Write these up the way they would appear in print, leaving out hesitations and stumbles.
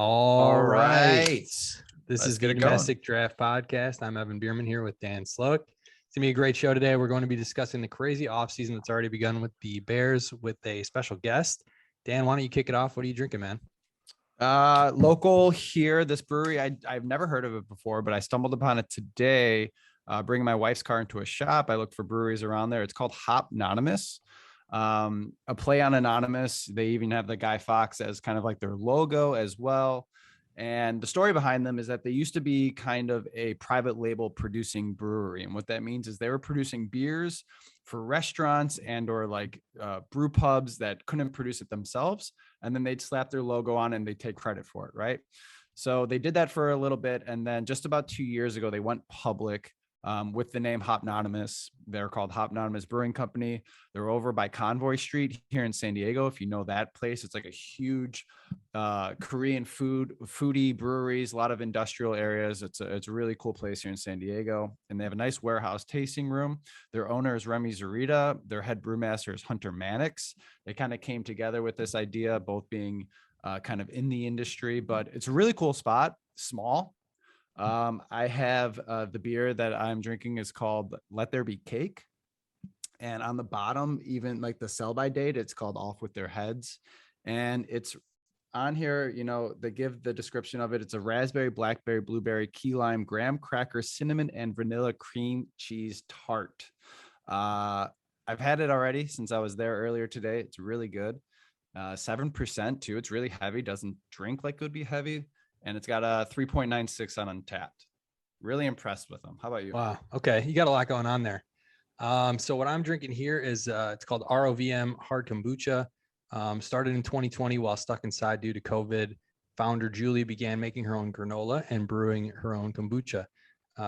All right. This Let's is get the it going. Domestic Draft Podcast. I'm Evan Bierman here with Dan Sloak. It's going to be a great show today. We're going to be discussing the crazy offseason that's already begun with the Bears with a special guest. Dan, why don't you kick it off? What are you drinking, man? Local here, this brewery, I've never heard of it before, but I stumbled upon it today, bringing my wife's car into a shop. I looked for breweries around there. It's called Hopnonymous, a play on Anonymous. They even have the Guy Fawkes as kind of like their logo as well. And the story behind them is that they used to be kind of a private label producing brewery. And what that means is they were producing beers for restaurants and or like brew pubs that couldn't produce it themselves. And then they'd slap their logo on and they'd take credit for it, right? So they did that for a little bit. And then just about 2 years ago, they went public with the name Hopnonymous. They're called Hopnonymous Brewing Company. They're over by Convoy Street here in San Diego. If you know that place, it's like a huge Korean foodie breweries, a lot of industrial areas. It's a really cool place here in San Diego. And they have a nice warehouse tasting room. Their owner is Remy Zarita. Their head brewmaster is Hunter Mannix. They kind of came together with this idea, both being kind of in the industry, but it's a really cool spot, small. I have the beer that I'm drinking is called Let There Be Cake. And on the bottom, even like the sell by date, it's called Off With Their Heads. And it's on here, you know, they give the description of it. It's a raspberry, blackberry, blueberry, key lime, graham cracker, cinnamon, and vanilla cream cheese tart. I've had it already since I was there earlier today. It's really good. 7% too. It's really heavy. Doesn't drink like it would be heavy. And it's got a 3.96 on Untapped. Really impressed with them. How about you? Wow. Okay. You got a lot going on there. So what I'm drinking here is it's called ROVM Hard Kombucha. Started in 2020 while stuck inside due to COVID. Founder Julie began making her own granola and brewing her own kombucha.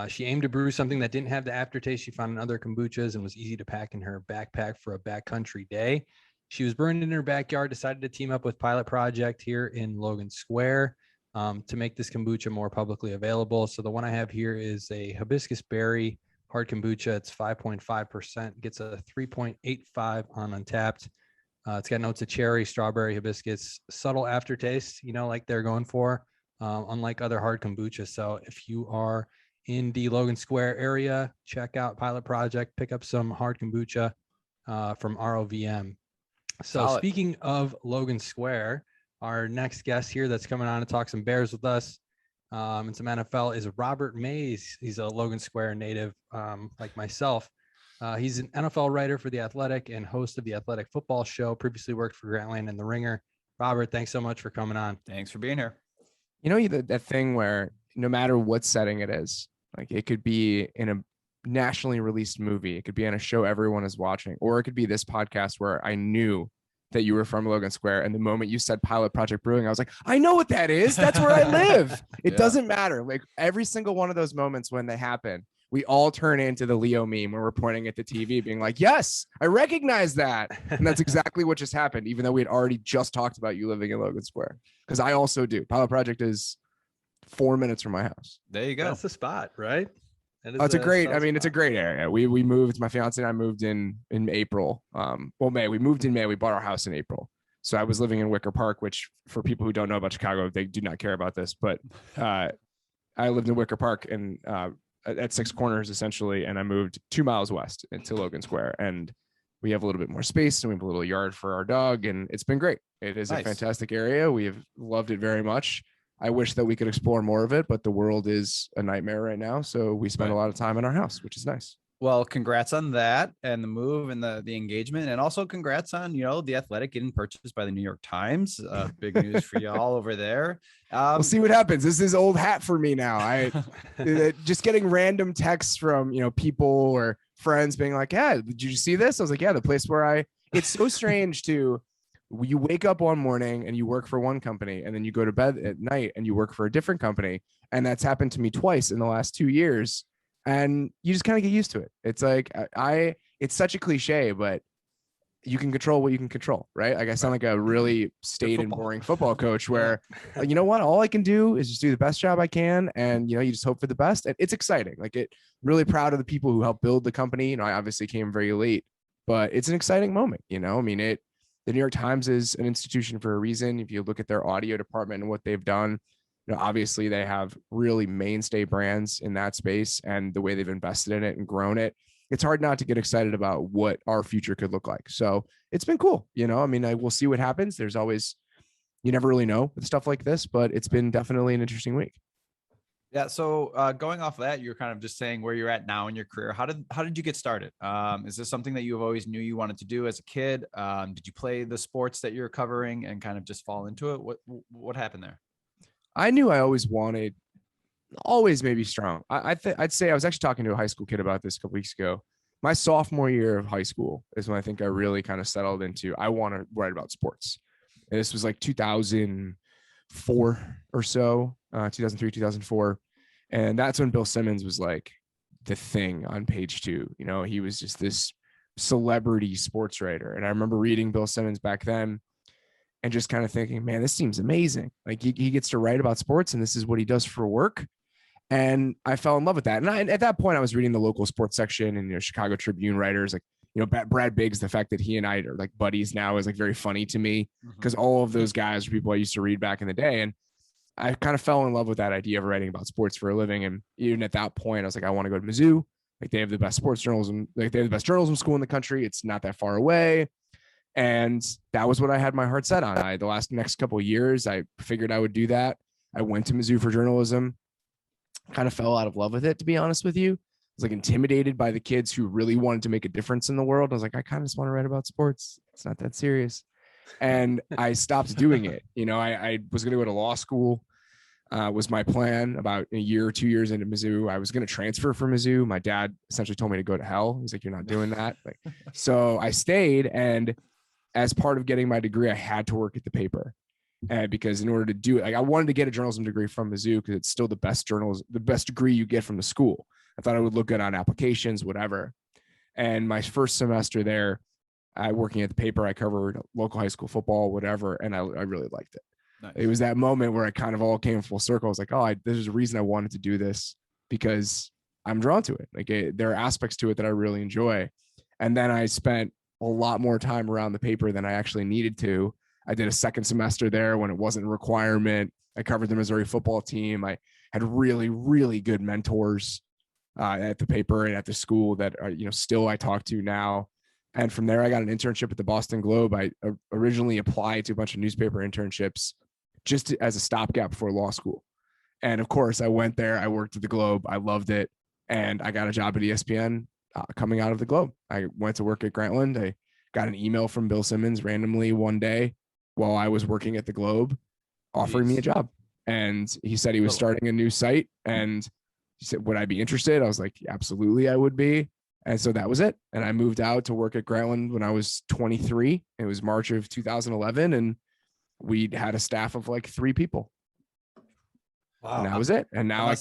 She aimed to brew something that didn't have the aftertaste she found in other kombuchas and was easy to pack in her backpack for a backcountry day. She was brewing in her backyard, decided to team up with Pilot Project here in Logan Square to make this kombucha more publicly available. So the one I have here is a hibiscus berry hard kombucha. It's 5.5%, gets a 3.85 on Untapped. It's got notes of cherry, strawberry, hibiscus, subtle aftertaste, you know, like they're going for, unlike other hard kombucha. So if you are in the Logan Square area, check out Pilot Project, pick up some hard kombucha from ROVM. So Solid. Speaking of Logan Square, our next guest here that's coming on to talk some Bears with us and some NFL is Robert Mays. He's a Logan Square native like myself. He's an NFL writer for The Athletic and host of the Athletic Football Show. Previously worked for Grantland and The Ringer. Robert, thanks so much for coming on. Thanks for being here. You know, that thing where no matter what setting it is, like it could be in a nationally released movie, it could be on a show everyone is watching, or it could be this podcast where I knew that you were from Logan Square. And the moment you said Pilot Project Brewing, I was like, I know what that is. That's where I live. It doesn't matter. Like every single one of those moments when they happen, we all turn into the Leo meme where we're pointing at the TV being like, yes, I recognize that. And that's exactly what just happened, even though we had already just talked about you living in Logan Square. Because I also do. Pilot Project is 4 minutes from my house. There you go. That's the spot, right? It's a great area. We moved, my fiance and I moved in April. May. We moved in May. We bought our house in April. So I was living in Wicker Park, which for people who don't know about Chicago, they do not care about this. But I lived in Wicker Park and at Six Corners, essentially. And I moved 2 miles west into Logan Square. And we have a little bit more space and we have a little yard for our dog. And it's been great. It is a fantastic area. We have loved it very much. I wish that we could explore more of it, but the world is a nightmare right now. So we spend a lot of time in our house, which is nice. Well, congrats on that and the move and the engagement. And also congrats on, you know, The Athletic getting purchased by the New York Times. Big news for y'all over there. We'll see what happens. This is old hat for me now. I just getting random texts from, you know, people or friends being like, yeah, did you see this? I was like, yeah, the place where it's so strange to, you wake up one morning and you work for one company and then you go to bed at night and you work for a different company. And that's happened to me twice in the last 2 years. And you just kind of get used to it. It's like, it's such a cliche, but you can control what you can control, right? Like I sound like a really staid and boring football coach where, like, you know what, all I can do is just do the best job I can. And, you know, you just hope for the best. And it's exciting. Like really proud of the people who helped build the company. You know, I obviously came very late, but it's an exciting moment. You know, I mean, the New York Times is an institution for a reason. If you look at their audio department and what they've done, obviously they have really mainstay brands in that space, and the way they've invested in it and grown it, it's hard not to get excited about what our future could look like. So it's been cool. I mean, we'll see what happens. There's always, you never really know with stuff like this, but it's been definitely an interesting week. Yeah. So going off of that, you're kind of just saying where you're at now in your career. How did you get started? Is this something that you have always knew you wanted to do as a kid? Did you play the sports that you're covering and kind of just fall into it? What happened there? I knew I always wanted, always maybe strong. I'd say I was actually talking to a high school kid about this a couple weeks ago. My sophomore year of high school is when I think I really kind of settled into, I want to write about sports. And this was like 2004 or so, 2003, 2004. And that's when Bill Simmons was like the thing on Page Two. He was just this celebrity sports writer. And I remember reading Bill Simmons back then and just kind of thinking, man, this seems amazing. Like he gets to write about sports and this is what he does for work. And I fell in love with that. And at that point I was reading the local sports section and, Chicago Tribune writers, like, Brad Biggs, the fact that he and I are like buddies now is like very funny to me, because all of those guys are people I used to read back in the day. And I kind of fell in love with that idea of writing about sports for a living. And even at that point, I was like, I want to go to Mizzou. Like they have the best sports journalism, like they have the best journalism school in the country. It's not that far away. And that was what I had my heart set on. The next couple of years, I figured I would do that. I went to Mizzou for journalism, kind of fell out of love with it, to be honest with you. I was like intimidated by the kids who really wanted to make a difference in the world. I was like, I kind of just want to write about sports. It's not that serious. And I stopped doing it. I was going to go to law school, was my plan. About a year or 2 years into Mizzou, I was going to transfer from Mizzou. My dad essentially told me to go to hell. He's like, you're not doing that. So I stayed. And as part of getting my degree, I had to work at the paper. Because in order to do it, I wanted to get a journalism degree from Mizzou because it's still the best degree you get from the school. I thought it would look good on applications, whatever. And my first semester there, working at the paper, I covered local high school football, whatever. And I really liked it. Nice. It was that moment where it kind of all came full circle. I was like, there's a reason I wanted to do this, because I'm drawn to it. Like there are aspects to it that I really enjoy. And then I spent a lot more time around the paper than I actually needed to. I did a second semester there when it wasn't a requirement. I covered the Missouri football team. I had really, really good mentors at the paper and at the school that are, still I talk to now. And from there, I got an internship at the Boston Globe. I originally applied to a bunch of newspaper internships just as a stopgap before law school. And of course, I went there. I worked at the Globe. I loved it. And I got a job at ESPN coming out of the Globe. I went to work at Grantland. I got an email from Bill Simmons randomly one day while I was working at the Globe, offering me a job. And he said he was starting a new site. And he said, would I be interested? I was like, absolutely, I would be. And so that was it. And I moved out to work at Grantland when I was 23. It was March of 2011. And we had a staff of like 3 people. Wow. And that was it. And now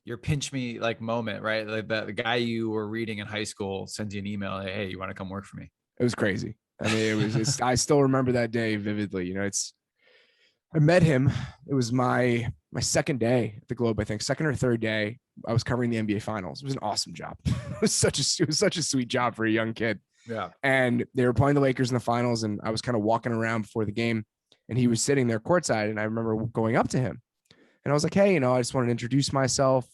your pinch me like moment, right? Like the guy you were reading in high school sends you an email. Hey, you want to come work for me? It was crazy. I mean, I still remember that day vividly. I met him. It was my second day at the Globe, I think, second or third day. I was covering the NBA finals. It was an awesome job. It was such a sweet job for a young kid. Yeah. And they were playing the Lakers in the finals, and I was kind of walking around before the game, and he was sitting there courtside, and I remember going up to him, and I was like, hey, I just wanted to introduce myself.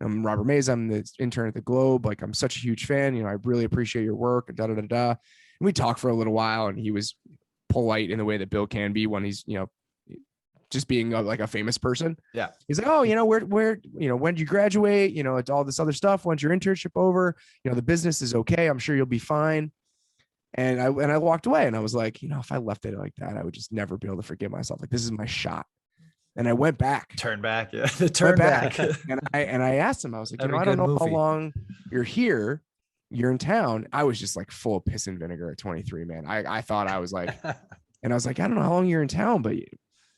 I'm Robert Mays. I'm the intern at the Globe. Like, I'm such a huge fan. I really appreciate your work. And And we talked for a little while, and he was polite in the way that Bill can be when he's, just being like a famous person. Yeah. He's like, oh, where, when did you graduate? It's all this other stuff. When's your internship over? The business is okay. I'm sure you'll be fine. And I walked away, and I was like, if I left it like that, I would just never be able to forgive myself. Like, this is my shot. And I went back. Turn back. Yeah. Turn back. and I asked him, I was like, I don't know how long you're here. You're in town. I was just like full of piss and vinegar at 23, man. I thought I was like, and I was like, I don't know how long you're in town, but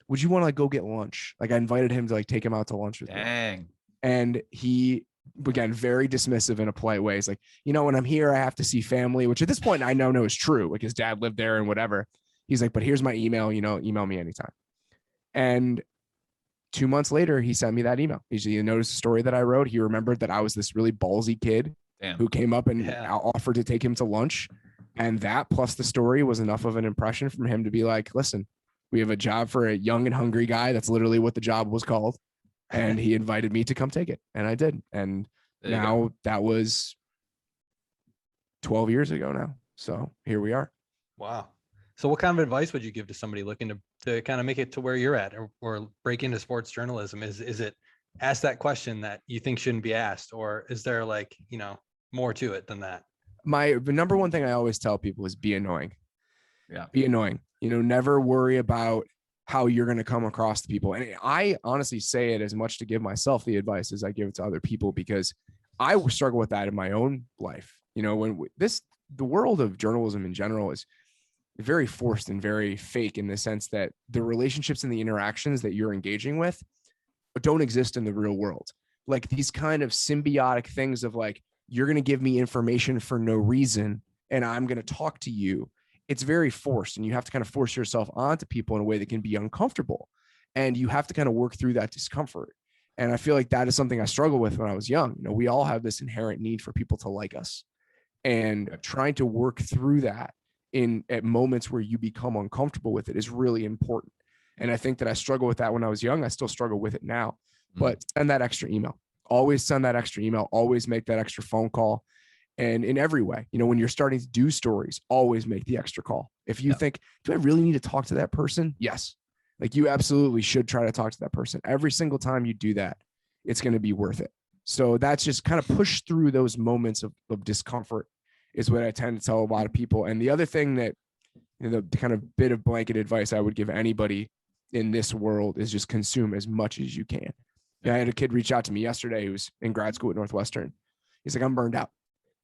would you want to like go get lunch? Like I invited him to like take him out to lunch with me. And he, again, very dismissive in a polite way. He's like, when I'm here, I have to see family, which at this point I know is true. Like his dad lived there and whatever. He's like, but here's my email, email me anytime. And 2 months later, he sent me that email. He noticed the story that I wrote. He remembered that I was this really ballsy kid who came up and offered to take him to lunch. And that plus the story was enough of an impression from him to be like, listen, we have a job for a young and hungry guy. That's literally what the job was called. And he invited me to come take it. And I did. And now that was 12 years ago now. So here we are. Wow. So what kind of advice would you give to somebody looking to kind of make it to where you're at or break into sports journalism? Is it ask that question that you think shouldn't be asked, or is there like, more to it than that? The number one thing I always tell people is be annoying. Yeah. Be annoying. Never worry about how you're going to come across to people. And I honestly say it as much to give myself the advice as I give it to other people, because I struggle with that in my own life. The world of journalism in general is very forced and very fake in the sense that the relationships and the interactions that you're engaging with don't exist in the real world. Like these kind of symbiotic things of like, you're going to give me information for no reason and I'm going to talk to you. It's very forced, and you have to kind of force yourself onto people in a way that can be uncomfortable. And you have to kind of work through that discomfort. And I feel like that is something I struggled with when I was young. We all have this inherent need for people to like us, and trying to work through that at moments where you become uncomfortable with it is really important. And I think that I struggled with that when I was young. I still struggle with it now, but send that extra email. Always send that extra email. Always make that extra phone call. And in every way, when you're starting to do stories, always make the extra call. If you think, do I really need to talk to that person? Yes. Like you absolutely should try to talk to that person. Every single time you do that, it's going to be worth it. So that's just kind of push through those moments of discomfort is what I tend to tell a lot of people. And the other thing that, the kind of bit of blanket advice I would give anybody in this world is just consume as much as you can. I had a kid reach out to me yesterday who was in grad school at Northwestern. He's like, I'm burned out.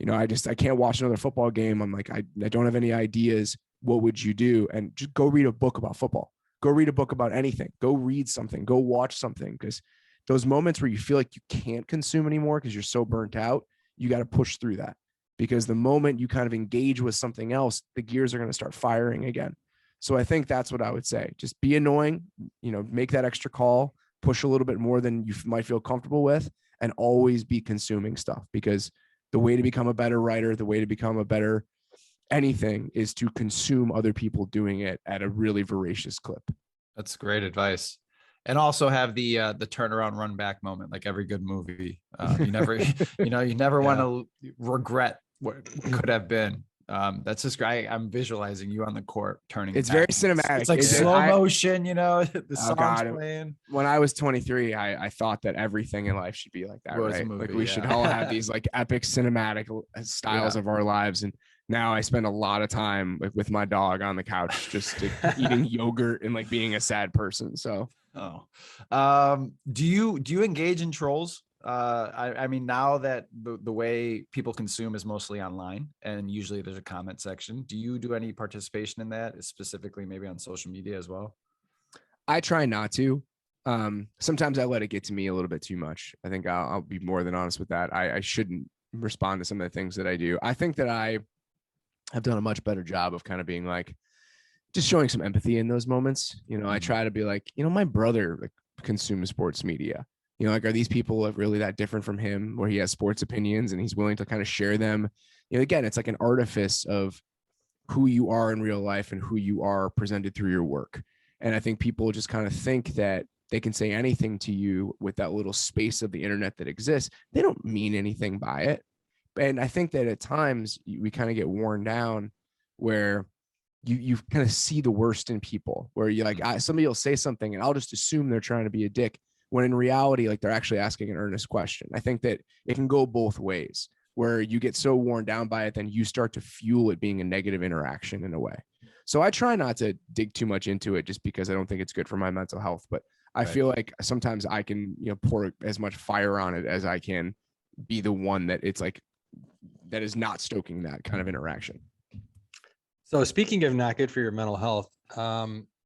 I can't watch another football game. I'm like, I don't have any ideas. What would you do? And just go read a book about football. Go read a book about anything. Go read something. Go watch something. Because those moments where you feel like you can't consume anymore because you're so burnt out, you got to push through that. Because the moment you kind of engage with something else, the gears are going to start firing again. So I think that's what I would say. Just be annoying, make that extra call, push a little bit more than you might feel comfortable with, and always be consuming stuff. Because the way to become a better writer, the way to become a better anything is to consume other people doing it at a really voracious clip. That's great advice. And also have the turnaround run back moment, like every good movie. You never, you never want to regret what could have been. That's just great. I'm visualizing you on the court turning. It's very cinematic. It's like slow motion, the song's playing. When I was 23, I thought that everything in life should be like that, right? Movie, like we should all have these like epic cinematic styles of our lives. And now I spend a lot of time with my dog on the couch, just eating yogurt and like being a sad person. So, do you engage in trolls? I mean, now that the way people consume is mostly online and usually there's a comment section, do you do any participation in that, specifically maybe on social media as well? I try not to. Sometimes I let it get to me a little bit too much. I think I'll be more than honest with that. I shouldn't respond to some of the things that I do. I think that I have done a much better job of kind of being like, just showing some empathy in those moments. I try to be like, my brother like consumes sports media. Like, are these people really that different from him where he has sports opinions and he's willing to kind of share them? Again, it's like an artifice of who you are in real life and who you are presented through your work. And I think people just kind of think that they can say anything to you with that little space of the internet that exists. They don't mean anything by it. And I think that at times we kind of get worn down where you kind of see the worst in people, where you like, somebody will say something and I'll just assume they're trying to be a dick, when in reality, like they're actually asking an earnest question. I think that it can go both ways, where you get so worn down by it, then you start to fuel it being a negative interaction in a way. So I try not to dig too much into it just because I don't think it's good for my mental health. But I feel like sometimes I can, pour as much fire on it as I can be the one that it's like, that is not stoking that kind of interaction. So speaking of not good for your mental health,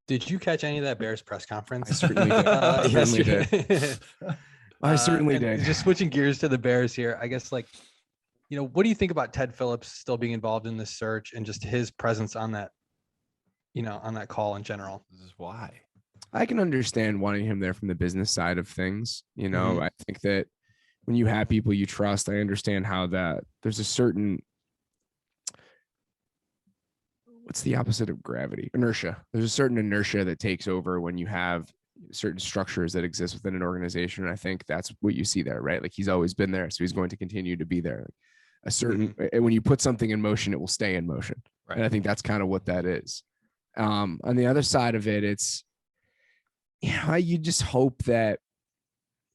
did you catch any of that Bears press conference? I certainly did. I certainly did. Just switching gears to the Bears here, I guess, like, what do you think about Ted Phillips still being involved in this search and just his presence on that, on that call in general? This is why. I can understand wanting him there from the business side of things. I think that when you have people you trust, I understand how that there's a certain what's the opposite of gravity? Inertia. There's a certain inertia that takes over when you have certain structures that exist within an organization. And I think that's what you see there, right? Like he's always been there, so he's going to continue to be there. Like a certain, and when you put something in motion, it will stay in motion. Right. And I think that's kind of what that is. On the other side of it, it's, you just hope that,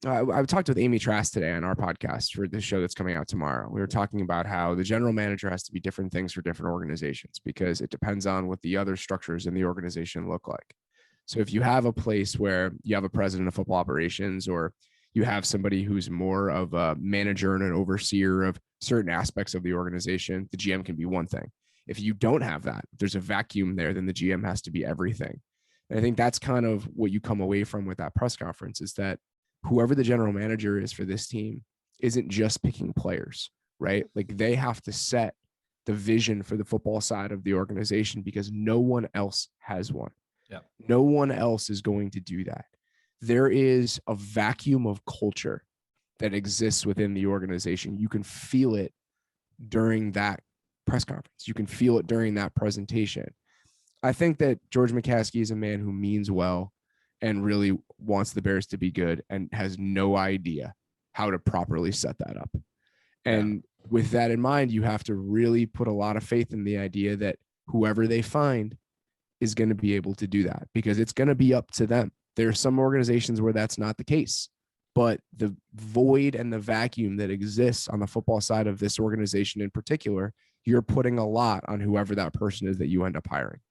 I talked with Amy Trask today on our podcast for the show that's coming out tomorrow. We were talking about how the general manager has to be different things for different organizations because it depends on what the other structures in the organization look like. So if you have a place where you have a president of football operations, or you have somebody who's more of a manager and an overseer of certain aspects of the organization, the GM can be one thing. If you don't have that, if there's a vacuum there, then the GM has to be everything. And I think that's kind of what you come away from with that press conference, is that whoever the general manager is for this team isn't just picking players, right? Like they have to set the vision for the football side of the organization because no one else has one. Yeah. No one else is going to do that. There is a vacuum of culture that exists within the organization. You can feel it during that press conference. You can feel it during that presentation. I think that George McCaskey is a man who means well and really wants the Bears to be good and has no idea how to properly set that up. And with that in mind, you have to really put a lot of faith in the idea that whoever they find is going to be able to do that, because it's going to be up to them. There are some organizations where that's not the case, but the void and the vacuum that exists on the football side of this organization in particular, you're putting a lot on whoever that person is that you end up hiring.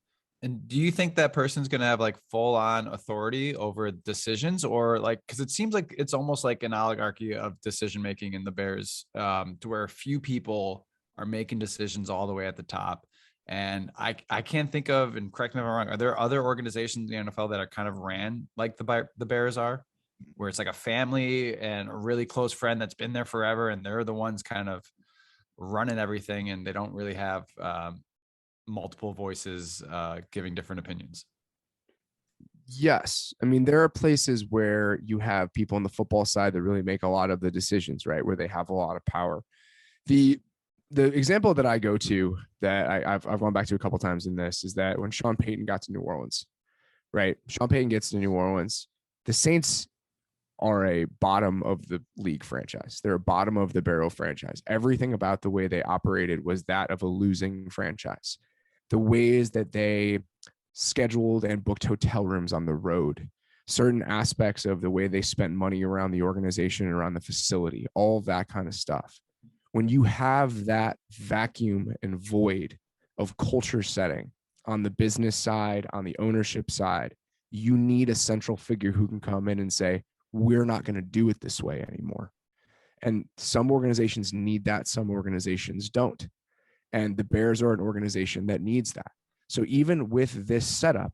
And do you think that person's going to have like full on authority over decisions, or like, cause it seems like it's almost like an oligarchy of decision-making in the Bears, to where a few people are making decisions all the way at the top. And I can't think of, and correct me if I'm wrong, are there other organizations in the NFL that are kind of ran like the Bears are, where it's like a family and a really close friend that's been there forever, and they're the ones kind of running everything, and they don't really have multiple voices giving different opinions? Yes. I mean, there are places where you have people on the football side that really make a lot of the decisions, right? Where they have a lot of power. The example that I go to that I've gone back to a couple of times in this is that when Sean Payton got to New Orleans, right? Sean Payton gets to New Orleans. The Saints are a bottom of the league franchise. They're a bottom of the barrel franchise. Everything about the way they operated was that of a losing franchise. The ways that they scheduled and booked hotel rooms on the road, certain aspects of the way they spent money around the organization and around the facility, all of that kind of stuff. When you have that vacuum and void of culture setting on the business side, on the ownership side, you need a central figure who can come in and say, we're not going to do it this way anymore. And some organizations need that. Some organizations don't. And the Bears are an organization that needs that. So even with this setup,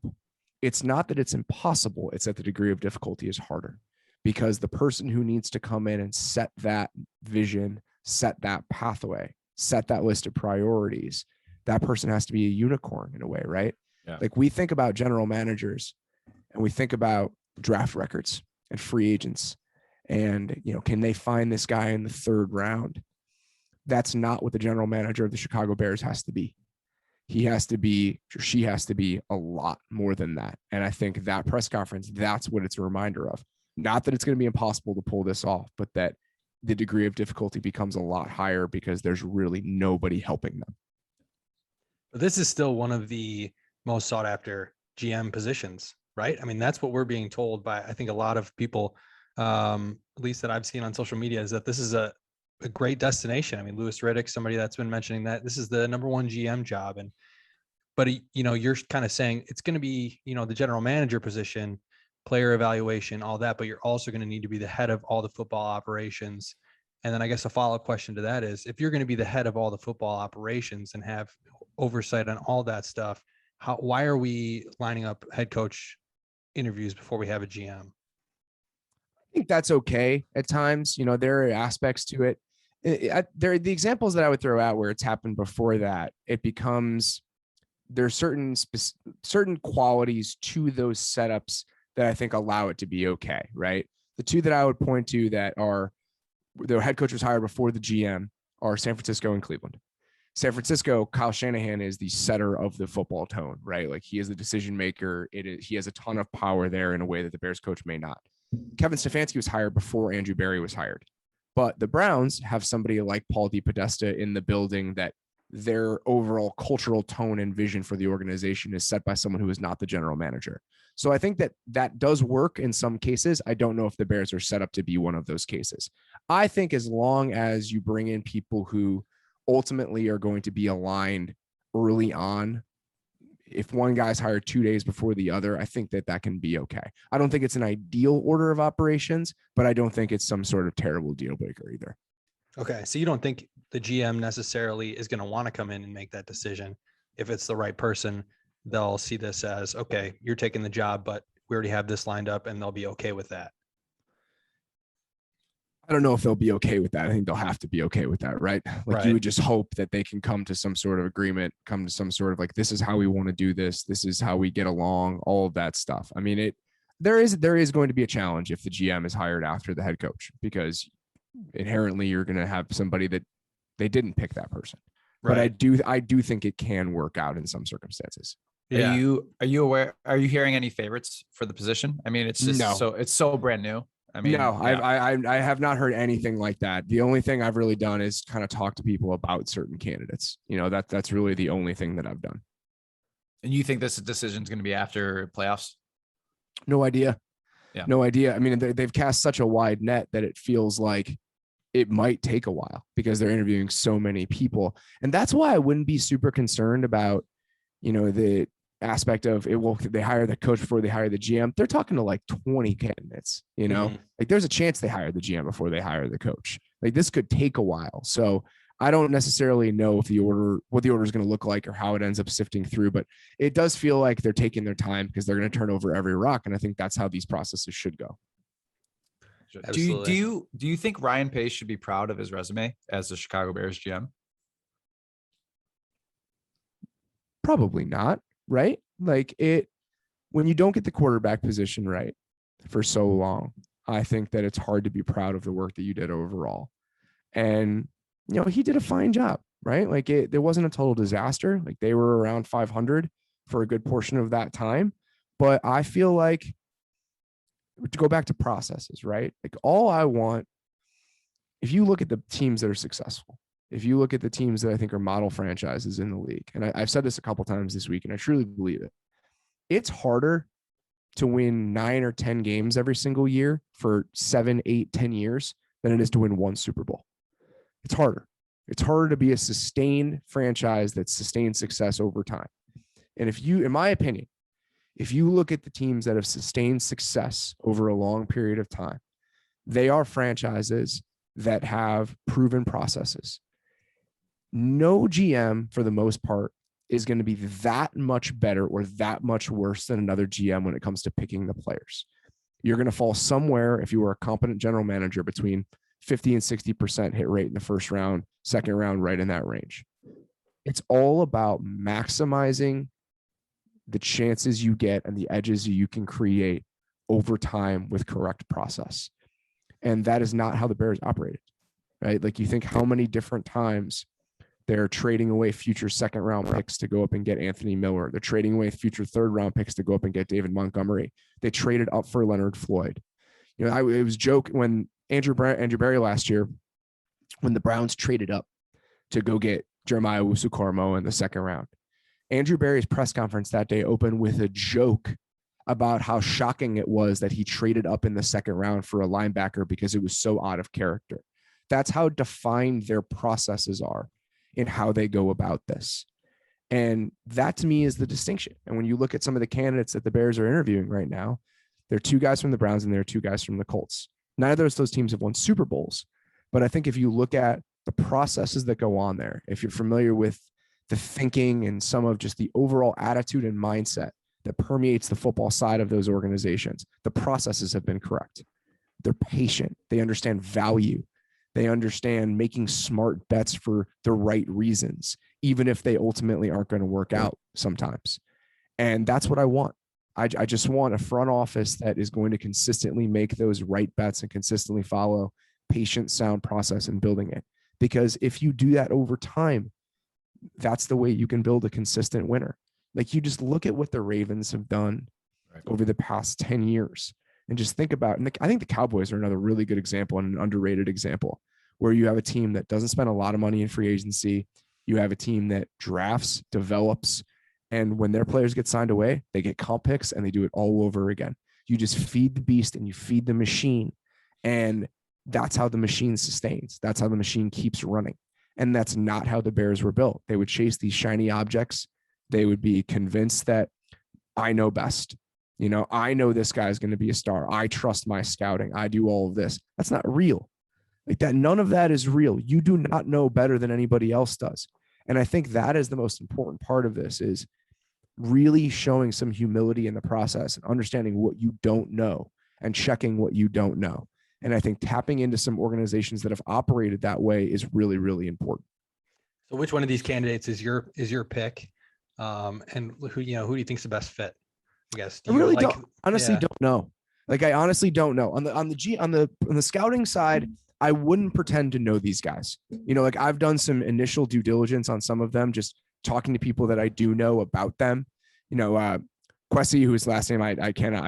it's not that it's impossible. It's that the degree of difficulty is harder, because the person who needs to come in and set that vision, set that pathway, set that list of priorities, that person has to be a unicorn in a way, right? Yeah. Like we think about general managers and we think about draft records and free agents and, can they find this guy in the third round? That's not what the general manager of the Chicago Bears has to be. He has to be, or she has to be a lot more than that. And I think that press conference, that's what it's a reminder of. Not that it's going to be impossible to pull this off, but that the degree of difficulty becomes a lot higher because there's really nobody helping them. This is still one of the most sought after GM positions, right? I mean, that's what we're being told by, I think, a lot of people, at least that I've seen on social media, is that this is a great destination. I mean, Louis Riddick, somebody that's been mentioning that this is the number one GM job. But you're kind of saying it's going to be, the general manager position, player evaluation, all that, but you're also going to need to be the head of all the football operations. And then I guess a follow-up question to that is, if you're going to be the head of all the football operations and have oversight on all that stuff, why are we lining up head coach interviews before we have a GM? I think that's okay at times. There are aspects to it. There are the examples that I would throw out where it's happened before that. It becomes, there's certain qualities to those setups that I think allow it to be okay, right? The two that I would point to that are the head coach was hired before the GM are San Francisco and Cleveland. San Francisco, Kyle Shanahan is the setter of the football tone, right? Like he is the decision maker. He has a ton of power there in a way that the Bears coach may not. Kevin Stefanski was hired before Andrew Berry was hired, but the Browns have somebody like Paul DePodesta in the building that their overall cultural tone and vision for the organization is set by someone who is not the general manager. So I think that does work in some cases. I don't know if the Bears are set up to be one of those cases. I think as long as you bring in people who ultimately are going to be aligned early on, if one guy's hired 2 days before the other, I think that can be okay. I don't think it's an ideal order of operations, but I don't think it's some sort of terrible deal breaker either. Okay. So you don't think the GM necessarily is going to want to come in and make that decision. If it's the right person, they'll see this as, okay, you're taking the job, but we already have this lined up, and they'll be okay with that. I don't know if they'll be okay with that. I think they'll have to be okay with that, right? Like Right. You would just hope that they can come to some sort of agreement, come to some sort of like, this is how we want to do this. This is how we get along, all of that stuff. I mean, there is going to be a challenge if the GM is hired after the head coach, because inherently you're going to have somebody that they didn't pick that person. Right. But I do think it can work out in some circumstances. Yeah. Are you aware? Are you hearing any favorites for the position? I mean, it's just it's so brand new. I mean, no, yeah. I have not heard anything like that. The only thing I've really done is kind of talk to people about certain candidates. That's really the only thing that I've done. And you think this decision is going to be after playoffs? No idea. Yeah. No idea. I mean, they've cast such a wide net that it feels like it might take a while because they're interviewing so many people. And that's why I wouldn't be super concerned about, the aspect of it. Well, they hire the coach before they hire the GM. They're talking to like 20 candidates, like there's a chance they hire the GM before they hire the coach. Like this could take a while. So I don't necessarily know what the order is going to look like or how it ends up sifting through, but it does feel like they're taking their time because they're going to turn over every rock. And I think that's how these processes should go. Absolutely. Do you think Ryan Pace should be proud of his resume as the Chicago Bears GM? Probably not, right? Like when you don't get the quarterback position right for so long, I think that it's hard to be proud of the work that you did overall. And, he did a fine job, right? Like there wasn't a total disaster. Like they were around 500 for a good portion of that time. But I feel like, to go back to processes, right? Like all I want, if you look at the teams that are successful, if you look at the teams that I think are model franchises in the league, and I've said this a couple times this week, and I truly believe it, it's harder to win 9 or 10 games every single year for 7, 8, 10 years than it is to win one Super Bowl. It's harder. It's harder to be a sustained franchise that sustains success over time. And in my opinion, if you look at the teams that have sustained success over a long period of time, they are franchises that have proven processes. No GM, for the most part, is going to be that much better or that much worse than another GM when it comes to picking the players. You're going to fall somewhere, if you were a competent general manager, between 50 and 60% hit rate in the first round, second round, right in that range. It's all about maximizing the chances you get and the edges you can create over time with correct process. And that is not how the Bears operated, right? Like you think how many different times they're trading away future second round picks to go up and get Anthony Miller. They're trading away future third round picks to go up and get David Montgomery. They traded up for Leonard Floyd. It was a joke when Andrew Berry last year, when the Browns traded up to go get Jeremiah Owusu-Koramoah in the second round. Andrew Berry's press conference that day opened with a joke about how shocking it was that he traded up in the second round for a linebacker because it was so out of character. That's how defined their processes are in how they go about this. And that to me is the distinction. And when you look at some of the candidates that the Bears are interviewing right now, there are 2 guys from the Browns and there are 2 guys from the Colts. Neither of those teams have won Super Bowls. But I think if you look at the processes that go on there, if you're familiar with the thinking and some of just the overall attitude and mindset that permeates the football side of those organizations, the processes have been correct. They're patient. They understand value. They understand making smart bets for the right reasons, even if they ultimately aren't going to work out sometimes. And that's what I want. I just want a front office that is going to consistently make those right bets and consistently follow patient, sound process in building it. Because if you do that over time, that's the way you can build a consistent winner. Like, you just look at what the Ravens have done over the past 10 years and just think about, and I think the Cowboys are another really good example and an underrated example, where you have a team that doesn't spend a lot of money in free agency. You have a team that drafts, develops, and when their players get signed away, they get comp picks and they do it all over again. You just feed the beast and you feed the machine. And that's how the machine sustains. That's how the machine keeps running. And that's not how the Bears were built. They would chase these shiny objects. They would be convinced that I know best. You know, I know this guy's going to be a star. I trust my scouting. I do all of this. That's not real. Like that, none of that is real. You do not know better than anybody else does. And I think that is the most important part of this, is really showing some humility in the process and understanding what you don't know and checking what you don't know. And I think tapping into some organizations that have operated that way is really, really important. So which one of these candidates is your pick? And who do you think's the best fit? I guess. I really don't know. Like, I honestly don't know. On the scouting side, I wouldn't pretend to know these guys. You know, like, I've done some initial due diligence on some of them, just talking to people that I do know about them. You know, Quessy, whose last name I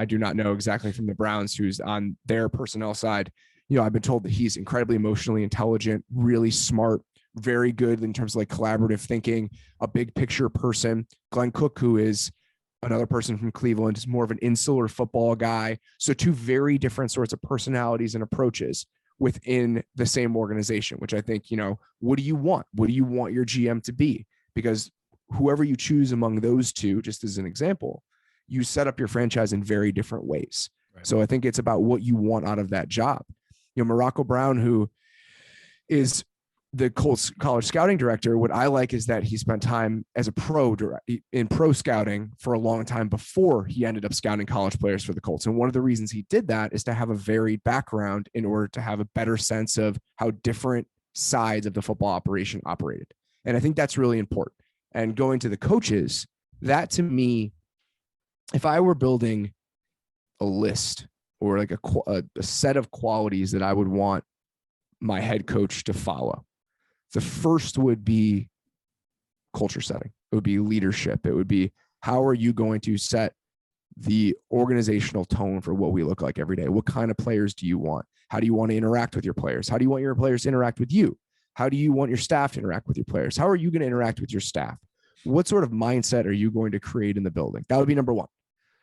do not know exactly, from the Browns, who's on their personnel side. You know, I've been told that he's incredibly emotionally intelligent, really smart, very good in terms of like collaborative thinking, a big picture person. Glenn Cook, who is another person from Cleveland, is more of an insular football guy. So two very different sorts of personalities and approaches within the same organization, which I think, you know, what do you want? What do you want your GM to be? Because whoever you choose among those two, just as an example, you set up your franchise in very different ways. Right. So I think it's about what you want out of that job. You know, Morocco Brown, who is the Colts college scouting director, what I like is that he spent time as a pro in pro scouting for a long time before he ended up scouting college players for the Colts. And one of the reasons he did that is to have a varied background in order to have a better sense of how different sides of the football operation operated. And I think that's really important. And going to the coaches, that to me, if I were building a list or like a set of qualities that I would want my head coach to follow, the first would be culture setting. It would be leadership. It would be, how are you going to set the organizational tone for what we look like every day? What kind of players do you want? How do you want to interact with your players? How do you want your players to interact with you? How do you want your staff to interact with your players? How are you going to interact with your staff? What sort of mindset are you going to create in the building? That would be number one.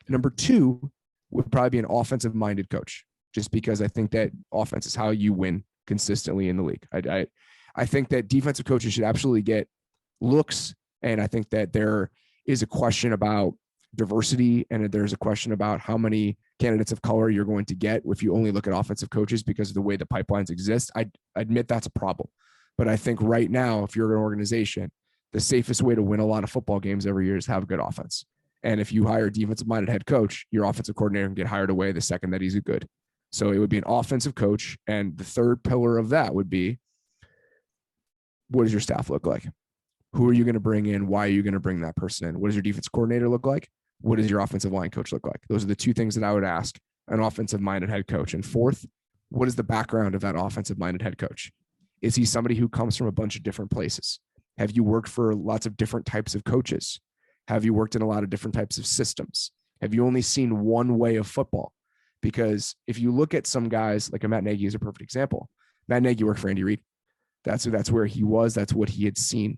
Number two would probably be an offensive minded coach, just because I think that offense is how you win consistently in the league. I think that defensive coaches should absolutely get looks. And I think that there is a question about diversity, and there's a question about how many candidates of color you're going to get if you only look at offensive coaches because of the way the pipelines exist. I admit that's a problem. But I think right now, if you're an organization, the safest way to win a lot of football games every year is have a good offense. And if you hire a defensive-minded head coach, your offensive coordinator can get hired away the second that he's a good. So it would be an offensive coach. And the third pillar of that would be, what does your staff look like? Who are you going to bring in? Why are you going to bring that person in? What does your defense coordinator look like? What does your offensive line coach look like? Those are the two things that I would ask an offensive-minded head coach. And fourth, what is the background of that offensive-minded head coach? Is he somebody who comes from a bunch of different places? Have you worked for lots of different types of coaches? Have you worked in a lot of different types of systems? Have you only seen one way of football? Because if you look at some guys, like a Matt Nagy is a perfect example. Matt Nagy worked for Andy Reid. That's where he was. That's what he had seen.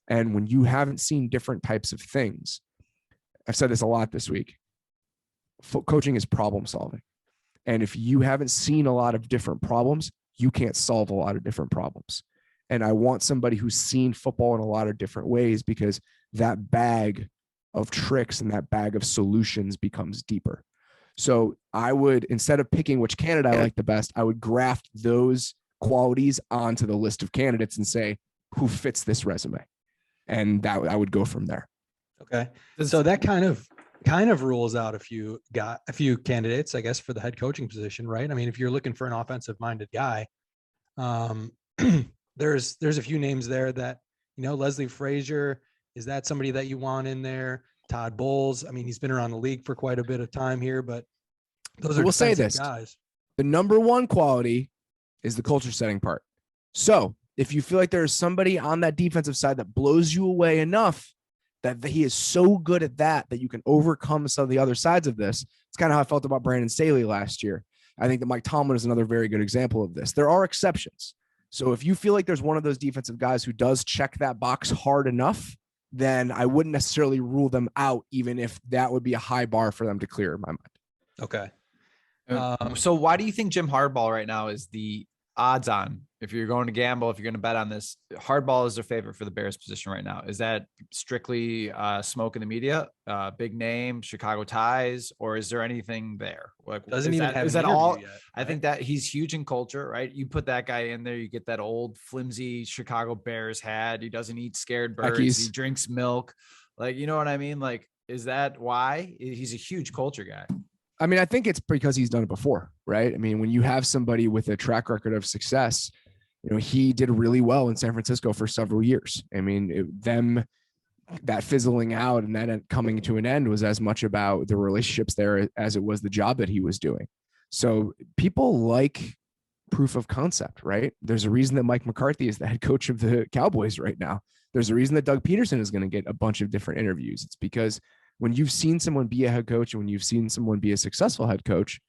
And when you haven't seen different types of things, I've said this a lot this week, coaching is problem solving. And if you haven't seen a lot of different problems, you can't solve a lot of different problems. And I want somebody who's seen football in a lot of different ways, because that bag of tricks and that bag of solutions becomes deeper. So I would, instead of picking which candidate I like the best, I would graft those qualities onto the list of candidates and say, who fits this resume? And that I would go from there. Okay. So that kind of rules out a few candidates, I guess, for the head coaching position, right? I mean, if you're looking for an offensive minded guy, there's a few names there that, Leslie Frazier, is that somebody that you want in there? Todd Bowles. I mean, he's been around the league for quite a bit of time here, but those are defensive guys. The number one quality is the culture setting part. So If you feel like there's somebody on that defensive side that blows you away enough that he is so good at that you can overcome some of the other sides of this. It's kind of how I felt about Brandon Staley last year. I think that Mike Tomlin is another very good example of this. There are exceptions. So if you feel like there's one of those defensive guys who does check that box hard enough, then I wouldn't necessarily rule them out, even if that would be a high bar for them to clear in my mind. Okay. So why do you think Jim Harbaugh right now is the odds on, if you're going to gamble, if you're going to bet on this, Harbaugh is their favorite for the Bears position right now? Is that strictly smoke in the media, big name, Chicago ties, or is there anything there? Like, Doesn't even have is an that all? interview yet, I think that he's huge in culture, right? You put that guy in there, you get that old flimsy Chicago Bears hat. He doesn't eat scared birds. Becky's. He drinks milk. Like, you know what I mean? Like, is that why? He's a huge culture guy. I mean, I think it's because he's done it before, right? I mean, when you have somebody with a track record of success, you know, he did really well in San Francisco for several years. I mean, that fizzling out and that coming to an end was as much about the relationships there as it was the job that he was doing. So people like proof of concept, right? There's a reason that Mike McCarthy is the head coach of the Cowboys right now. There's a reason that Doug Peterson is going to get a bunch of different interviews. It's because when you've seen someone be a head coach and when you've seen someone be a successful head coach,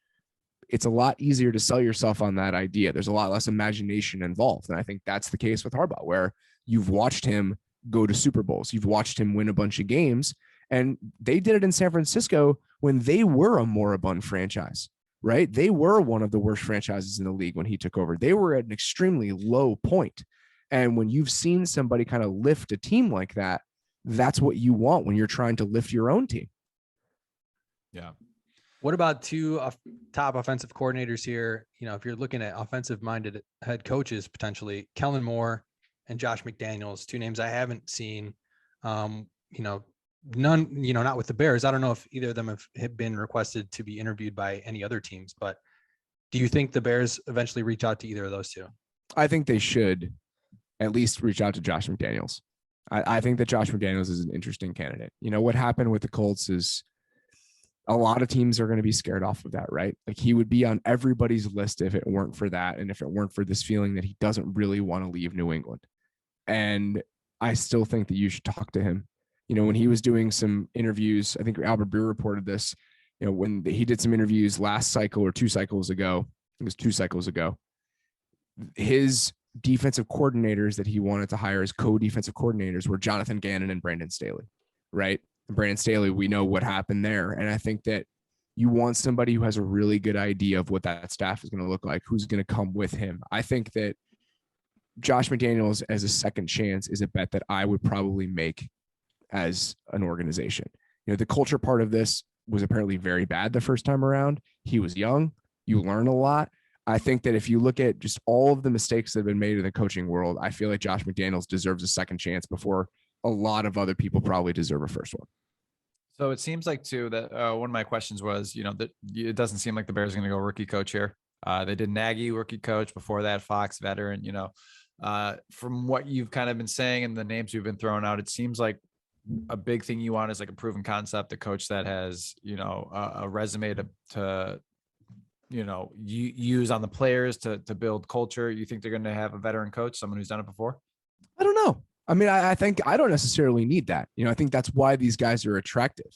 it's a lot easier to sell yourself on that idea. There's a lot less imagination involved. And I think that's the case with Harbaugh, where you've watched him go to Super Bowls. You've watched him win a bunch of games, and they did it in San Francisco when they were a moribund franchise, right? They were one of the worst franchises in the league when he took over. They were at an extremely low point. And when you've seen somebody kind of lift a team like that, that's what you want when you're trying to lift your own team. Yeah. What about two top offensive coordinators here? You know, if you're looking at offensive minded head coaches, potentially Kellen Moore and Josh McDaniels, two names I haven't seen. You know, none, you know, not with the Bears. I don't know if either of them have been requested to be interviewed by any other teams, but do you think the Bears eventually reach out to either of those two? I think they should at least reach out to Josh McDaniels. I think that Josh McDaniels is an interesting candidate. You know, what happened with the Colts is a lot of teams are going to be scared off of that, right? Like, he would be on everybody's list if it weren't for that. And if it weren't for this feeling that he doesn't really want to leave New England. And I still think that you should talk to him. You know, when he was doing some interviews, I think Albert Breer reported this, you know, when he did some interviews last cycle or 2 cycles ago, it was 2 cycles ago, his defensive coordinators that he wanted to hire as co-defensive coordinators were Jonathan Gannon and Brandon Staley, right? And Brandon Staley, we know what happened there. And I think that you want somebody who has a really good idea of what that staff is going to look like, who's going to come with him. I think that Josh McDaniels as a second chance is a bet that I would probably make as an organization. You know, the culture part of this was apparently very bad the first time around. He was young. You learn a lot. I think that if you look at just all of the mistakes that have been made in the coaching world, I feel like Josh McDaniels deserves a second chance before a lot of other people probably deserve a first one. So it seems like too that one of my questions was, you know, that it doesn't seem like the Bears are going to go rookie coach here. They did Nagy rookie coach before that, Fox veteran, you know, from what you've kind of been saying and the names you've been throwing out, it seems like a big thing you want is like a proven concept, a coach that has, you know, a resume to you know, use on the players to build culture. You think they're going to have a veteran coach, someone who's done it before? I don't know. I mean, I think I don't necessarily need that. You know, I think that's why these guys are attractive,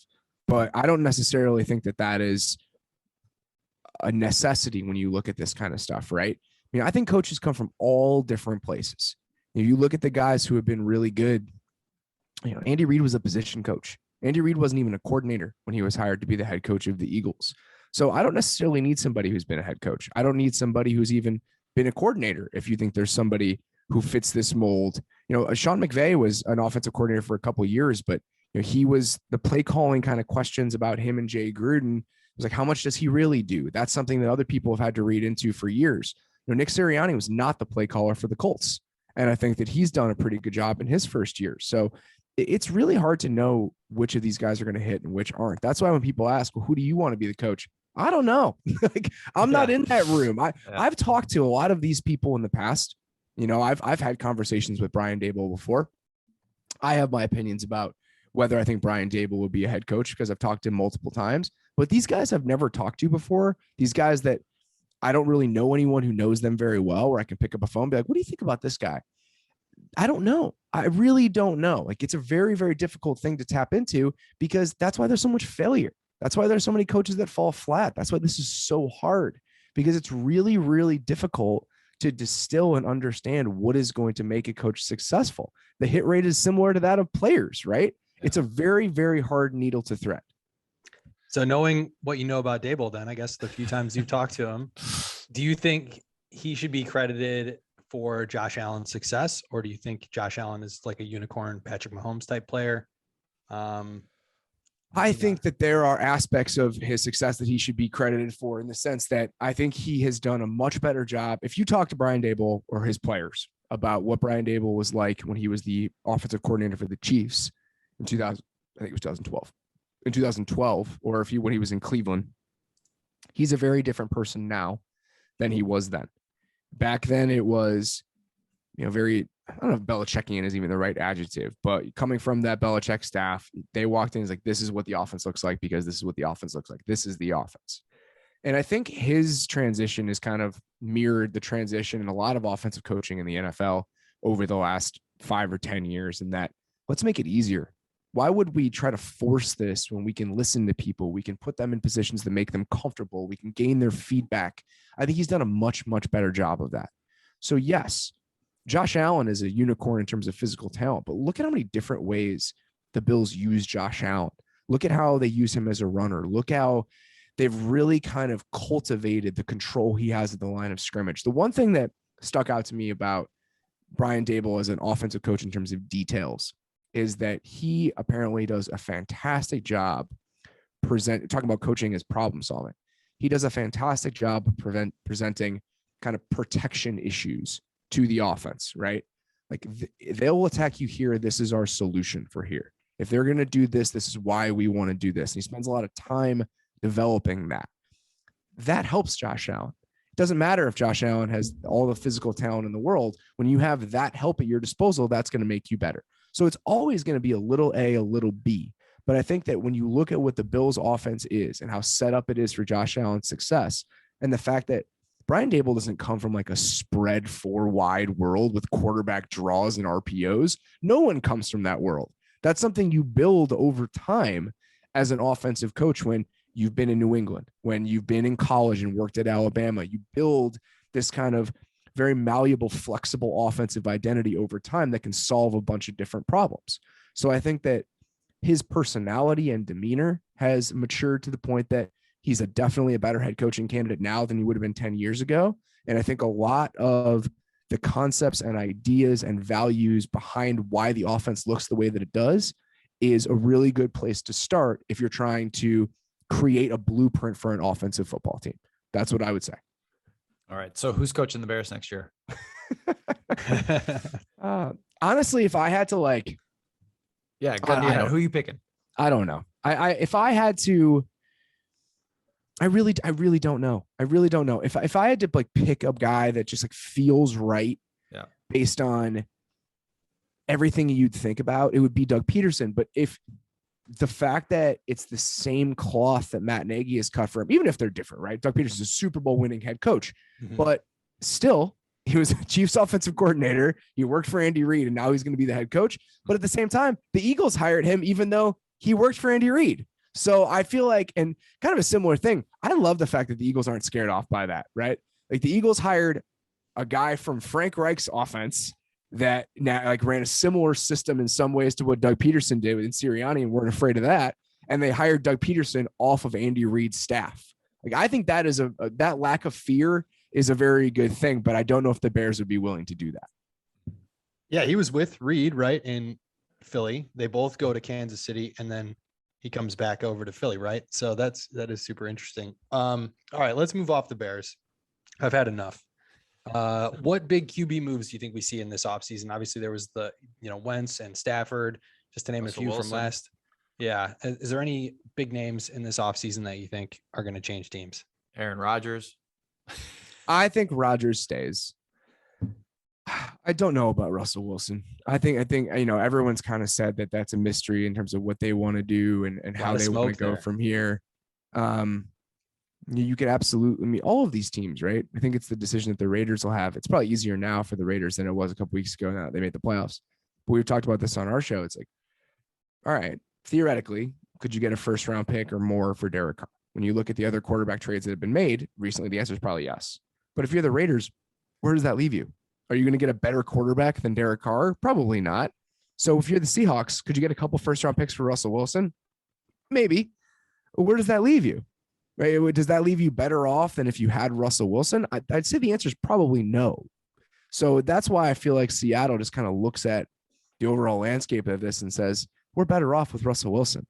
but I don't necessarily think that that is a necessity when you look at this kind of stuff, right? I mean, I think coaches come from all different places. If you look at the guys who have been really good, you know, Andy Reid was a position coach. Andy Reid wasn't even a coordinator when he was hired to be the head coach of the Eagles. So I don't necessarily need somebody who's been a head coach. I don't need somebody who's even been a coordinator. If you think there's somebody who fits this mold, you know, Sean McVay was an offensive coordinator for a couple of years, but you know, he was the play calling kind of questions about him and Jay Gruden. It was like, how much does he really do? That's something that other people have had to read into for years. You know, Nick Sirianni was not the play caller for the Colts. And I think that he's done a pretty good job in his first year. So it's really hard to know which of these guys are going to hit and which aren't. That's why when people ask, well, who do you want to be the coach? I don't know. Like, I'm not in that room. I've talked to a lot of these people in the past. You know, I've had conversations with Brian Daboll before. I have my opinions about whether I think Brian Daboll would be a head coach because I've talked to him multiple times. But these guys I've never talked to before. These guys that I don't really know anyone who knows them very well, where I can pick up a phone and be like, what do you think about this guy? I don't know. I really don't know. Like, it's a very, very difficult thing to tap into, because that's why there's so much failure. That's why there's so many coaches that fall flat. That's why this is so hard, because it's really, really difficult to distill and understand what is going to make a coach successful. The hit rate is similar to that of players, right? Yeah. It's a very, very hard needle to thread. So knowing what you know about Dable, then I guess the few times you've talked to him, do you think he should be credited for Josh Allen's success, or do you think Josh Allen is like a unicorn Patrick Mahomes type player? I think that there are aspects of his success that he should be credited for, in the sense that I think he has done a much better job. If you talk to Brian Dable or his players about what Brian Dable was like when he was the offensive coordinator for the Chiefs in 2000, I think it was 2012, in 2012, or when he was in Cleveland, he's a very different person now than he was then. Back then it was, very, I don't know if Belichickian is even the right adjective, but coming from that Belichick staff, they walked in as like, this is what the offense looks like, because this is what the offense looks like. This is the offense. And I think his transition is kind of mirrored the transition in a lot of offensive coaching in the NFL over the last 5 or 10 years, in that, let's make it easier. Why would we try to force this when we can listen to people? We can put them in positions that make them comfortable. We can gain their feedback. I think he's done a much, much better job of that. So yes, Josh Allen is a unicorn in terms of physical talent, but look at how many different ways the Bills use Josh Allen. Look at how they use him as a runner. Look how they've really kind of cultivated the control he has at the line of scrimmage. The one thing that stuck out to me about Brian Dable as an offensive coach in terms of details is that he apparently does a fantastic job talking about coaching as problem solving. He does a fantastic job of presenting kind of protection issues to the offense, right? Like they'll attack you here. This is our solution for here. If they're going to do this, this is why we want to do this. And he spends a lot of time developing that. That helps Josh Allen. It doesn't matter if Josh Allen has all the physical talent in the world. When you have that help at your disposal, that's going to make you better. So it's always going to be a little A, a little B. But I think that when you look at what the Bills offense is and how set up it is for Josh Allen's success, and the fact that Brian Dable doesn't come from like a spread 4-wide world with quarterback draws and RPOs. No one comes from that world. That's something you build over time as an offensive coach. When you've been in New England, when you've been in college and worked at Alabama, you build this kind of very malleable, flexible offensive identity over time that can solve a bunch of different problems. So I think that his personality and demeanor has matured to the point that he's definitely a better head coaching candidate now than he would have been 10 years ago. And I think a lot of the concepts and ideas and values behind why the offense looks the way that it does is a really good place to start if you're trying to create a blueprint for an offensive football team. That's what I would say. All right. So who's coaching the Bears next year? Honestly, if I had to who are you picking? I don't know. If I had to, I really don't know. I really don't know. If I had to like pick a guy that just like feels right, yeah, based on everything you'd think about, it would be Doug Peterson. But if the fact that it's the same cloth that Matt Nagy has cut for him, even if they're different, right? Doug Peterson's a Super Bowl winning head coach, but still he was Chiefs offensive coordinator. He worked for Andy Reid, and now he's going to be the head coach. But at the same time, the Eagles hired him, even though he worked for Andy Reid. So I feel like, and kind of a similar thing, I love the fact that the Eagles aren't scared off by that, right? Like the Eagles hired a guy from Frank Reich's offense that now like ran a similar system in some ways to what Doug Peterson did with Sirianni, and weren't afraid of that. And they hired Doug Peterson off of Andy Reid's staff. Like I think that is that lack of fear is a very good thing, but I don't know if the Bears would be willing to do that. Yeah, he was with Reid, right, in Philly. They both go to Kansas City, and then he comes back over to Philly, right? So that is super interesting. All right, let's move off the Bears. I've had enough. What big QB moves do you think we see in this offseason? Obviously, there was the Wentz and Stafford, just to name Russell a few Wilson. from last. Yeah. Is there any big names in this offseason that you think are going to change teams? Aaron Rodgers. I think Rodgers stays. I don't know about Russell Wilson. I think everyone's kind of said that that's a mystery in terms of what they want to do and how they want to go from here. You could absolutely, I mean, all of these teams, right? I think it's the decision that the Raiders will have. It's probably easier now for the Raiders than it was a couple weeks ago now that they made the playoffs. But we've talked about this on our show. It's like, all right, theoretically, could you get a first round pick or more for Derek Carr? When you look at the other quarterback trades that have been made recently, the answer is probably yes. But if you're the Raiders, where does that leave you? Are you going to get a better quarterback than Derek Carr? Probably not. So if you're the Seahawks, could you get a couple first round picks for Russell Wilson? Maybe. Where does that leave you? Right? Does that leave you better off than if you had Russell Wilson? I'd say the answer is probably no. So that's why I feel like Seattle just kind of looks at the overall landscape of this and says, we're better off with Russell Wilson.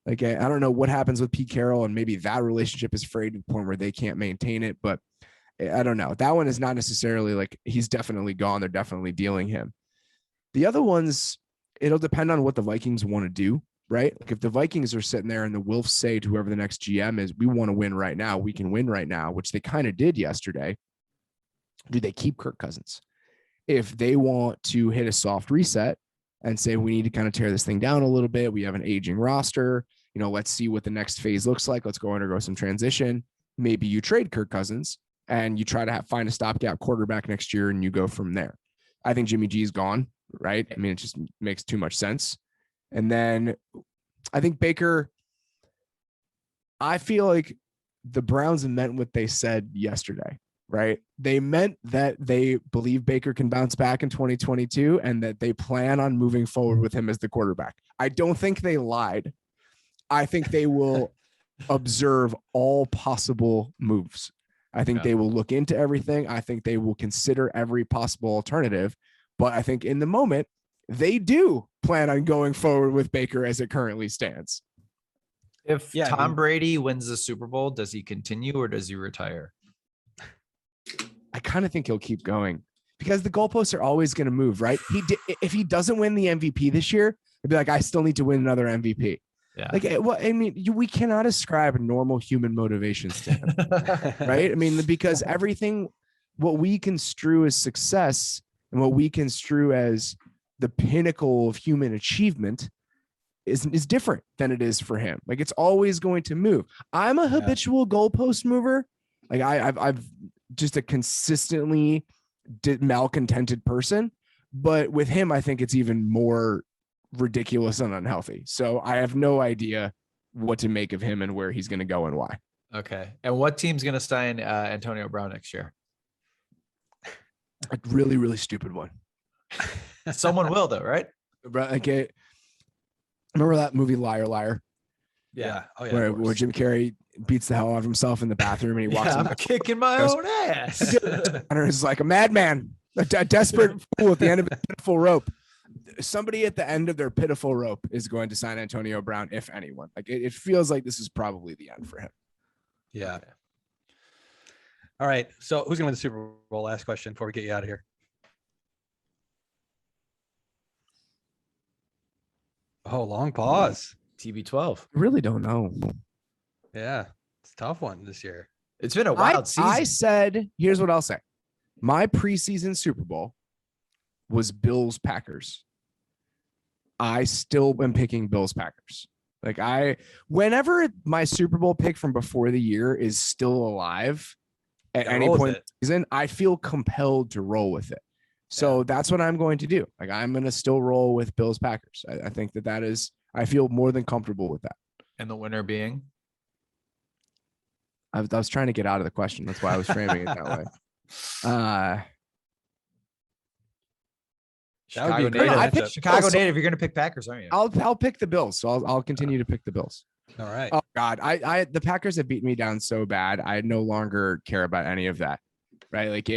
Like, I don't know what happens with Pete Carroll, and maybe that relationship is frayed to the point where they can't maintain it, but I don't know. That one is not necessarily like he's definitely gone. They're definitely dealing him. The other ones, it'll depend on what the Vikings want to do, right? Like if the Vikings are sitting there and the Wolves say to whoever the next GM is, we want to win right now, we can win right now, which they kind of did yesterday. Do they keep Kirk Cousins? If they want to hit a soft reset and say, we need to kind of tear this thing down a little bit, we have an aging roster, let's see what the next phase looks like. Let's go undergo some transition. Maybe you trade Kirk Cousins and you try to find a stopgap quarterback next year and you go from there. I think Jimmy G's gone, right? I mean, it just makes too much sense. And then I think Baker, I feel like the Browns meant what they said yesterday, right? They meant that they believe Baker can bounce back in 2022 and that they plan on moving forward with him as the quarterback. I don't think they lied. I think they will observe all possible moves. I think they will look into everything. I think they will consider every possible alternative. But I think in the moment, they do plan on going forward with Baker as it currently stands. If Tom Brady wins the Super Bowl, does he continue or does he retire? I kind of think he'll keep going because the goalposts are always going to move, right? If he doesn't win the MVP this year, he'd be like, I still need to win another MVP. Yeah. Like, well, I mean, we cannot ascribe normal human motivations to him, right? I mean, because everything, what we construe as success and what we construe as the pinnacle of human achievement is different than it is for him. Like, it's always going to move. I'm a habitual goalpost mover. Like, I've just a consistently malcontented person, but with him, I think it's even more ridiculous and unhealthy. So I have no idea what to make of him and where he's going to go and why. Okay. And what team's going to sign Antonio Brown next year? A really, really stupid one. Someone will though, right? Like, remember that movie Liar Liar? Yeah. Oh yeah. Where Jim Carrey beats the hell out of himself in the bathroom and he walks in. I'm kicking my own ass. And he's like a madman, a desperate fool at the end of a pitiful rope. Somebody at the end of their pitiful rope is going to sign Antonio Brown, if anyone. Like, it feels like this is probably the end for him. Yeah. All right. So who's going to win the Super Bowl? Last question before we get you out of here. Oh, long pause. TB12. I really don't know. Yeah. It's a tough one this year. It's been a wild season. I said, here's what I'll say. My preseason Super Bowl was Bills Packers. I still am picking Bills Packers. Like, whenever my Super Bowl pick from before the year is still alive at any point in the season, I feel compelled to roll with it. So that's what I'm going to do. Like, I'm going to still roll with Bills Packers. I think that is, I feel more than comfortable with that. And the winner being? I was trying to get out of the question. That's why I was framing it that way. That would be a great matchup. Chicago native. You're going to pick Packers, aren't you? I'll pick the Bills. So I'll continue to pick the Bills. All right. Oh God, the Packers have beaten me down so bad. I no longer care about any of that. Right? Like,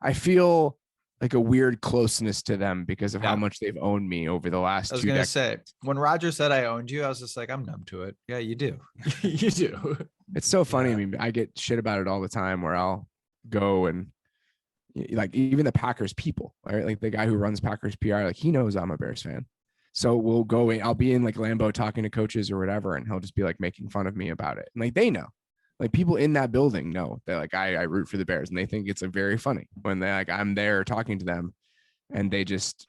I feel like a weird closeness to them because of how much they've owned me over the last 2 decades. I was going to say, when Roger said I owned you, I was just like, I'm numb to it. Yeah, you do. You do. It's so funny. I mean, I get shit about it all the time where I'll go and, like, even the Packers people, right? Like, the guy who runs Packers PR, like, he knows I'm a Bears fan. So we'll go in, I'll be in like Lambeau talking to coaches or whatever, and he'll just be like making fun of me about it. And like, they know, like, people in that building know that, like, I root for the Bears, and they think it's a very funny when they, like, I'm there talking to them and they just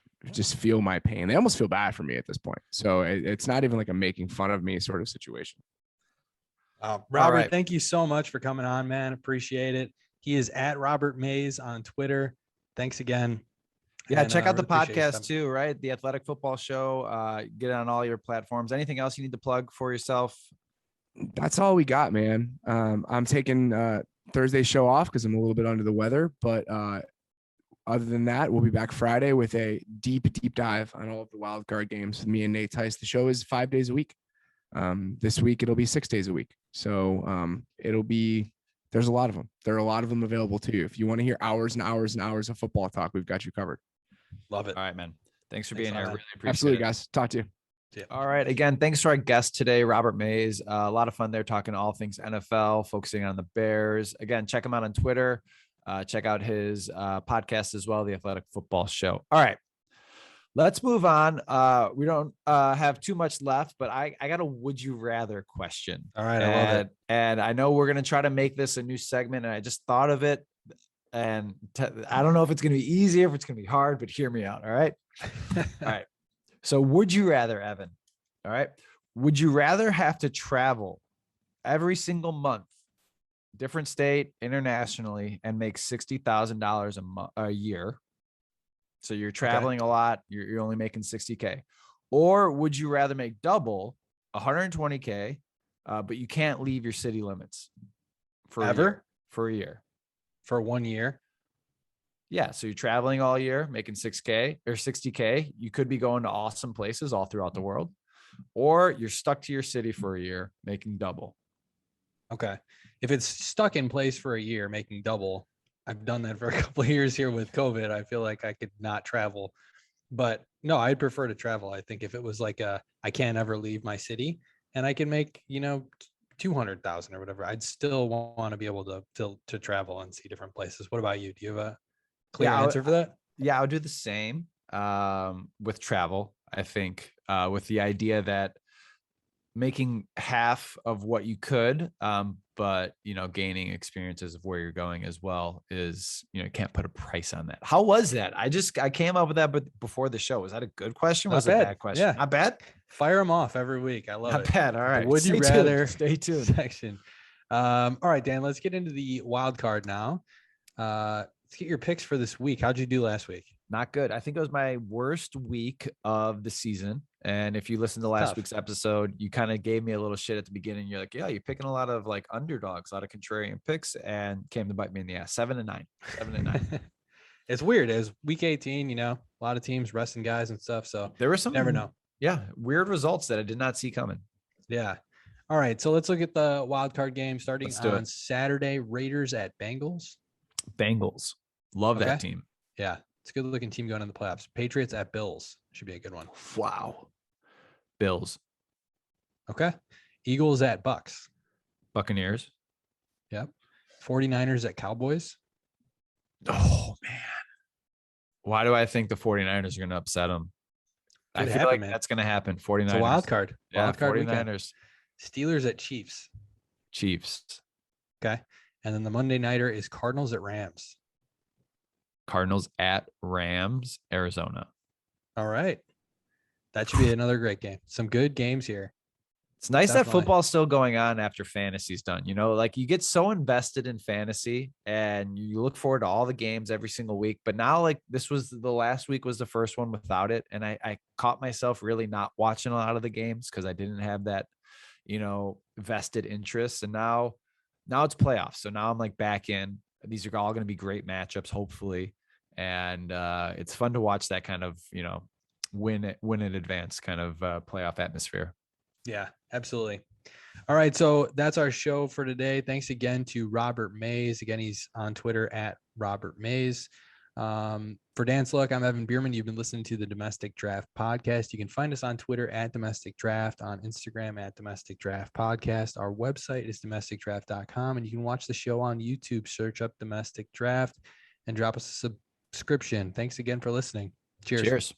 feel my pain. They almost feel bad for me at this point. So it's not even like a making fun of me sort of situation. Robert, right. thank you so much for coming on, man. Appreciate it. He is at Robert Mays on Twitter. Thanks again. Yeah, And, check out the really appreciate your podcast time. too, right? The Athletic Football Show. Get it on all your platforms. Anything else you need to plug for yourself? That's all we got, man. I'm taking Thursday's show off because I'm a little bit under the weather, but other than that, we'll be back Friday with a deep dive on all of the wild card games. Me and Nate Tice. The show is 5 days a week. This week it'll be 6 days a week. So there's a lot of them. There are a lot of them available to you. If you want to hear hours and hours and hours of football talk, we've got you covered. Love it. All right, man. Thanks for being here. Really appreciate Absolutely, it. guys. Talk to you. Yeah. All right. Again, thanks to our guest today, Robert Mays. A lot of fun there talking all things NFL, focusing on the Bears. Again, check him out on Twitter. Check out his podcast as well, The Athletic Football Show. All right. Let's move on. We don't have too much left, but I got a would you rather question. All right. I love it. And I know we're going to try to make this a new segment, and I just thought of it. And I don't know if it's going to be easy, if it's going to be hard, but hear me out. All right. All right. So would you rather, Evan? All right. Would you rather have to travel every single month, different state, internationally, and make $60,000 a year? So you're traveling a lot. You're only making $60K. Or would you rather make double, $120K, but you can't leave your city limits for a year? For 1 year. Yeah. So you're traveling all year, making 6K or 60K. You could be going to awesome places all throughout the world, or you're stuck to your city for a year, making double. Okay. If it's stuck in place for a year, making double, I've done that for a couple of years here with COVID. I feel like I could not travel, but no, I'd prefer to travel. I think if it was like I can't ever leave my city and I can make, 200,000 or whatever, I'd still want to be able to travel and see different places. What about you? Do you have a clear answer for that? Yeah, I would do the same with travel. I think with the idea that making half of what you could, but gaining experiences of where you're going as well is, you can't put a price on that. How was that? I came up with that, but before the show, was that a good question? Was it a bad question? Yeah, not bad. Fire them off every week. I love not it. Bad. All right. Would you rather? Stay tuned. Section. All right, Dan. Let's get into the wild card now. Let's get your picks for this week. How'd you do last week? Not good. I think it was my worst week of the season. And if you listen to last week's episode, you kind of gave me a little shit at the beginning. You're like, yeah, you're picking a lot of like underdogs, a lot of contrarian picks, and came to bite me in the ass. 7-9. It's weird. It was week 18, a lot of teams resting guys and stuff. So there were some, never know. Yeah. Weird results that I did not see coming. Yeah. All right. So let's look at the wild card game starting on Saturday. Raiders at Bengals. Bengals. Love that team. Yeah. It's a good looking team going in the playoffs. Patriots at Bills. Should be a good one. Wow. Bills. Okay. Eagles at Bucks. Buccaneers. Yep. 49ers at Cowboys. Oh, man. Why do I think the 49ers are going to upset them? I feel like that's going to happen. 49ers. It's a wild card. Wild card 49ers. Weekend. Steelers at Chiefs. Chiefs. Okay. And then the Monday nighter is Cardinals at Rams. Cardinals at Rams, Arizona. All right. That should be another great game. Some good games here. It's nice that football's still going on after fantasy's done. Like you get so invested in fantasy and you look forward to all the games every single week. But now, like this was the last week was the first one without it. And I caught myself really not watching a lot of the games because I didn't have that, vested interest. And now it's playoffs. So now I'm like back in. These are all going to be great matchups, hopefully. And it's fun to watch that kind of, win in advance kind of playoff atmosphere. Yeah, absolutely. All right. So that's our show for today. Thanks again to Robert Mays. Again, he's on Twitter at Robert Mays. For Dan Sluck, I'm Evan Bierman. You've been listening to the Domestic Draft Podcast. You can find us on Twitter at Domestic Draft, on Instagram at Domestic Draft Podcast. Our website is domesticdraft.com, and you can watch the show on YouTube. Search up Domestic Draft and drop us a subscription. Thanks again for listening. Cheers. Cheers.